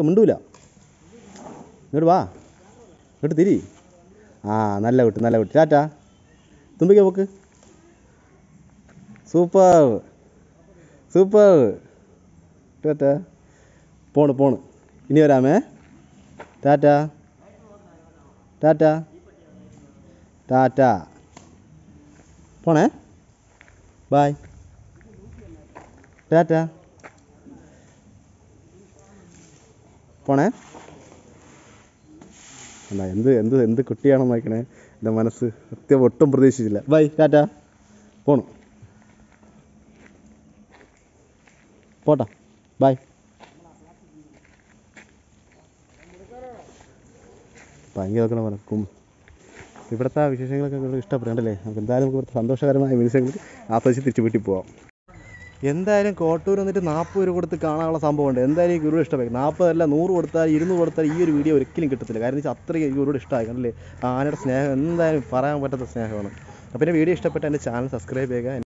മിണ്ടൂല. ഇങ്ങോട്ട് വാ, ഇങ്ങോട്ട് തിരി. ആ നല്ല കുട്ടി, നല്ല കുട്ടി. ടാറ്റാ. തുമ്പിക്ക പോക്ക്. Super super. ടാറ്റാ. പോണ്. ഇനി വരാമേ. Tata tata tata. പോണേ. ബായ്. ടാറ്റാ. പോണേ. അല്ല എന്ത് എന്ത് എന്ത് കുട്ടിയാണെന്ന് നോക്കണേ. എൻ്റെ മനസ്സ് സത്യം ഒട്ടും പ്രതീക്ഷിച്ചില്ല. ബൈ. ടാറ്റാ. പോണു. പോട്ടാ. ബൈ. ഭയങ്കര നോക്കണ പറക്കും. ഇവിടുത്തെ വിശേഷങ്ങളൊക്കെ നിങ്ങൾക്ക് ഇഷ്ടപ്പെടണ്ടല്ലേ? നമുക്ക് എന്തായാലും നമുക്ക് ഇവിടുത്തെ സന്തോഷകരമായ നിമിഷങ്ങൾ ആസ്വദിച്ച് തിരിച്ച് വീട്ടിൽ പോവാം. എന്തായാലും കോട്ടൂർ വന്നിട്ട് 40 രൂപ കൊടുത്ത് കാണാനുള്ള സംഭവമുണ്ട്. എന്തായാലും ഈ ഗുരു ഇഷ്ടമായി. 40 അല്ല 100 കൊടുത്താൽ 200 കൊടുത്താൽ ഈ ഒരു വീഡിയോ ഒരിക്കലും കിട്ടത്തില്ല. കാരണം വെച്ചാൽ അത്രയും ഈ ഗുരുവിടെ ഇഷ്ടമായി. കണ്ടല്ലേ? ആനയുടെ സ്നേഹം എന്തായാലും പറയാൻ പറ്റാത്ത സ്നേഹമാണ്. അപ്പോൾ എൻ്റെ വീഡിയോ ഇഷ്ടപ്പെട്ട എൻ്റെ ചാനൽ സബ്സ്ക്രൈബ് ചെയ്യുക.